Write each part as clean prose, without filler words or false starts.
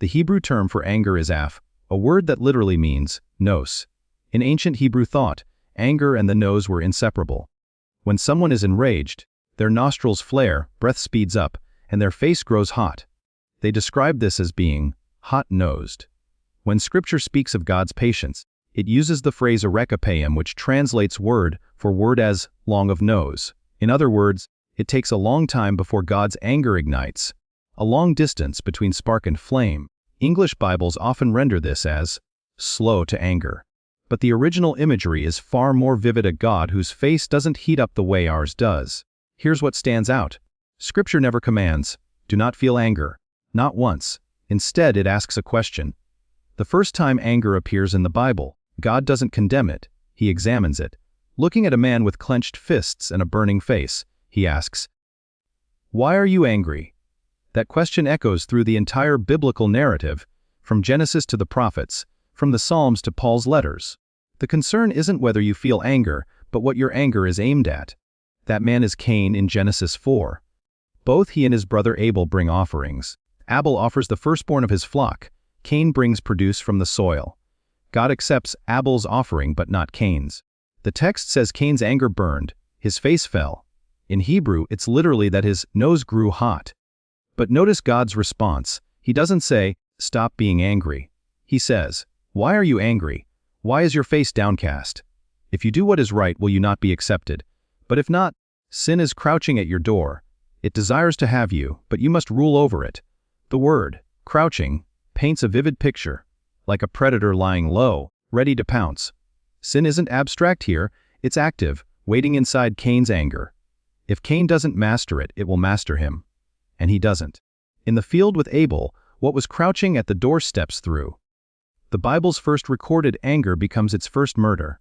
The Hebrew term for anger is aph, a word that literally means nose. In ancient Hebrew thought, anger and the nose were inseparable. When someone is enraged, their nostrils flare, breath speeds up, and their face grows hot. They describe this as being hot-nosed. When Scripture speaks of God's patience, it uses the phrase erekapeim, which translates word for word as long of nose. In other words, it takes a long time before God's anger ignites, a long distance between spark and flame. English Bibles often render this as slow to anger. But the original imagery is far more vivid: a God whose face doesn't heat up the way ours does. Here's what stands out. Scripture never commands, do not feel anger. Not once. Instead, it asks a question. The first time anger appears in the Bible, God doesn't condemn it, he examines it. Looking at a man with clenched fists and a burning face, he asks, "Why are you angry?" That question echoes through the entire biblical narrative, from Genesis to the prophets, from the Psalms to Paul's letters. The concern isn't whether you feel anger, but what your anger is aimed at. That man is Cain in Genesis 4. Both he and his brother Abel bring offerings. Abel offers the firstborn of his flock. Cain brings produce from the soil. God accepts Abel's offering but not Cain's. The text says Cain's anger burned, his face fell. In Hebrew, it's literally that his nose grew hot. But notice God's response. He doesn't say, "Stop being angry." He says, "Why are you angry? Why is your face downcast? If you do what is right, will you not be accepted? But if not, sin is crouching at your door. It desires to have you, but you must rule over it." The word, crouching, paints a vivid picture, like a predator lying low, ready to pounce. Sin isn't abstract here, it's active, waiting inside Cain's anger. If Cain doesn't master it, it will master him. And he doesn't. In the field with Abel, what was crouching at the door steps through. The Bible's first recorded anger becomes its first murder.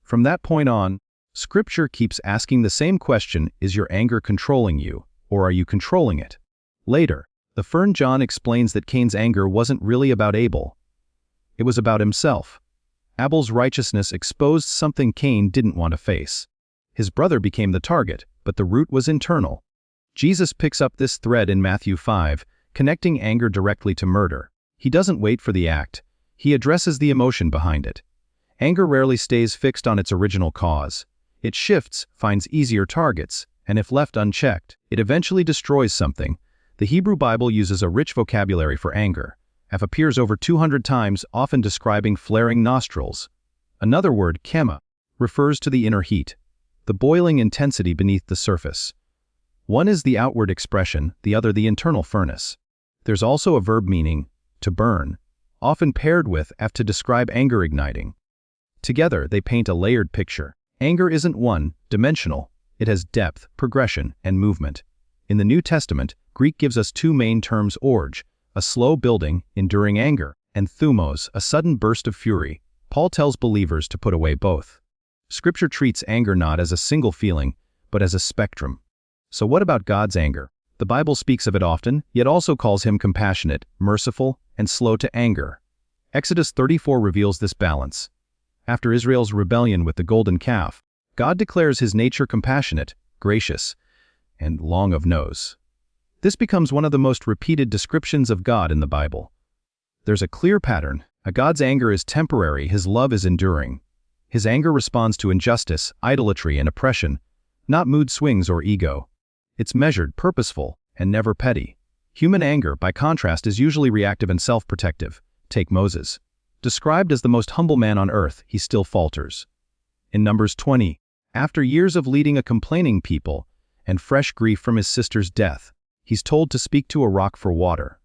From that point on, Scripture keeps asking the same question: is your anger controlling you, or are you controlling it? Later, the Fern John explains that Cain's anger wasn't really about Abel. It was about himself. Abel's righteousness exposed something Cain didn't want to face. His brother became the target, but the root was internal. Jesus picks up this thread in Matthew 5, connecting anger directly to murder. He doesn't wait for the act. He addresses the emotion behind it. Anger rarely stays fixed on its original cause. It shifts, finds easier targets, and if left unchecked, it eventually destroys something. The Hebrew Bible uses a rich vocabulary for anger. Aph appears over 200 times, often describing flaring nostrils. Another word, kema, refers to the inner heat, the boiling intensity beneath the surface. One is the outward expression, the other the internal furnace. There's also a verb meaning to burn, often paired with aph to describe anger igniting. Together, they paint a layered picture. Anger isn't one-dimensional. It has depth, progression, and movement. In the New Testament, Greek gives us two main terms: orge, a slow building, enduring anger, and thumos, a sudden burst of fury. Paul tells believers to put away both. Scripture treats anger not as a single feeling, but as a spectrum. So what about God's anger? The Bible speaks of it often, yet also calls him compassionate, merciful, and slow to anger. Exodus 34 reveals this balance. After Israel's rebellion with the golden calf, God declares his nature compassionate, gracious, and long of nose. This becomes one of the most repeated descriptions of God in the Bible. There's a clear pattern. God's anger is temporary, his love is enduring. His anger responds to injustice, idolatry, and oppression, not mood swings or ego. It's measured, purposeful, and never petty. Human anger, by contrast, is usually reactive and self-protective. Take Moses. Described as the most humble man on earth, he still falters. In Numbers 20, after years of leading a complaining people and fresh grief from his sister's death, he's told to speak to a rock for water.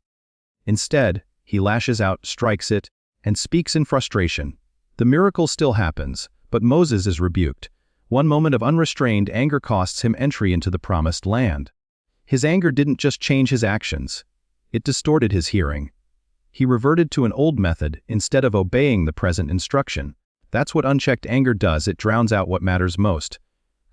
Instead, he lashes out, strikes it, and speaks in frustration. The miracle still happens, but Moses is rebuked. One moment of unrestrained anger costs him entry into the promised land. His anger didn't just change his actions, it distorted his hearing. He reverted to an old method instead of obeying the present instruction. That's what unchecked anger does, it drowns out what matters most.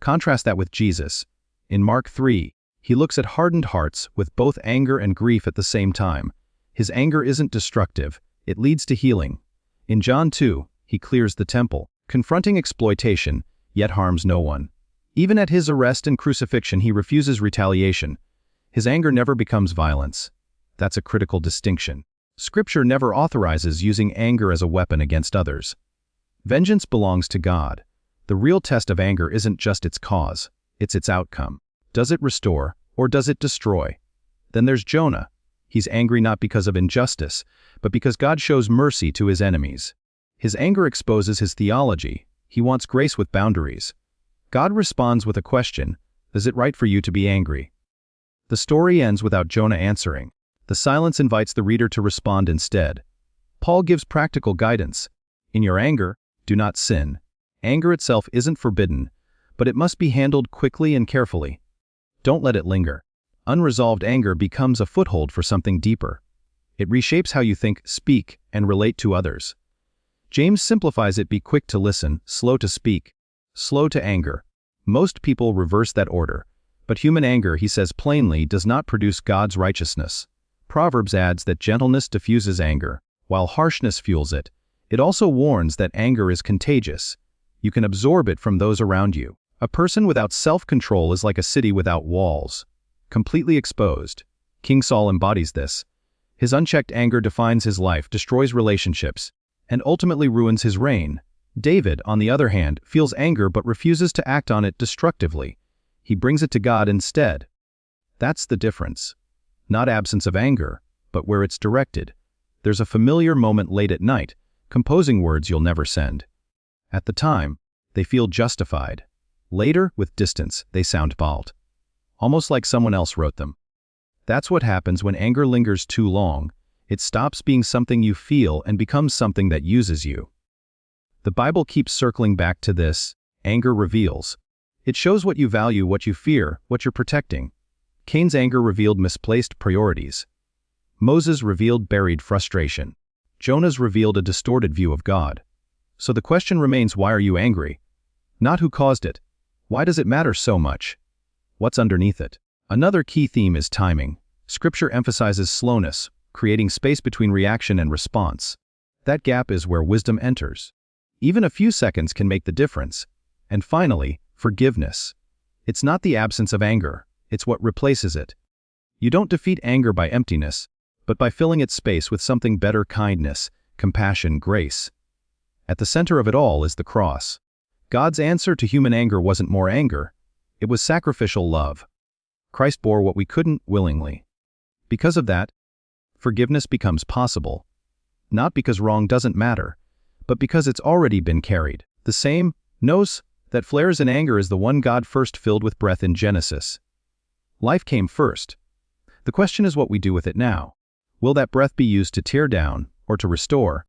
Contrast that with Jesus. In Mark 3, he looks at hardened hearts with both anger and grief at the same time. His anger isn't destructive, it leads to healing. In John 2, he clears the temple, confronting exploitation, yet harms no one. Even at his arrest and crucifixion, he refuses retaliation. His anger never becomes violence. That's a critical distinction. Scripture never authorizes using anger as a weapon against others. Vengeance belongs to God. The real test of anger isn't just its cause, it's its outcome. Does it restore, or does it destroy? Then there's Jonah. He's angry not because of injustice, but because God shows mercy to his enemies. His anger exposes his theology. He wants grace with boundaries. God responds with a question: is it right for you to be angry? The story ends without Jonah answering. The silence invites the reader to respond instead. Paul gives practical guidance. In your anger, do not sin. Anger itself isn't forbidden, but it must be handled quickly and carefully. Don't let it linger. Unresolved anger becomes a foothold for something deeper. It reshapes how you think, speak, and relate to others. James simplifies it: be quick to listen, slow to speak, slow to anger. Most people reverse that order, but human anger, he says plainly, does not produce God's righteousness. Proverbs adds that gentleness diffuses anger, while harshness fuels it. It also warns that anger is contagious. You can absorb it from those around you. A person without self-control is like a city without walls, completely exposed. King Saul embodies this. His unchecked anger defines his life, destroys relationships, and ultimately ruins his reign. David, on the other hand, feels anger but refuses to act on it destructively. He brings it to God instead. That's the difference. Not absence of anger, but where it's directed. There's a familiar moment late at night, composing words you'll never send. At the time, they feel justified. Later, with distance, they sound bald. Almost like someone else wrote them. That's what happens when anger lingers too long. It stops being something you feel and becomes something that uses you. The Bible keeps circling back to this. Anger reveals. It shows what you value, what you fear, what you're protecting. Cain's anger revealed misplaced priorities. Moses revealed buried frustration. Jonah's revealed a distorted view of God. So the question remains: why are you angry? Not who caused it. Why does it matter so much? What's underneath it? Another key theme is timing. Scripture emphasizes slowness, creating space between reaction and response. That gap is where wisdom enters. Even a few seconds can make the difference. And finally, forgiveness. It's not the absence of anger. It's what replaces it. You don't defeat anger by emptiness, but by filling its space with something better: kindness, compassion, grace. At the center of it all is the cross. God's answer to human anger wasn't more anger. It was sacrificial love. Christ bore what we couldn't willingly. Because of that, forgiveness becomes possible. Not because wrong doesn't matter, but because it's already been carried. The same nous that flares in anger is the one God first filled with breath in Genesis. Life came first. The question is what we do with it now. Will that breath be used to tear down or to restore?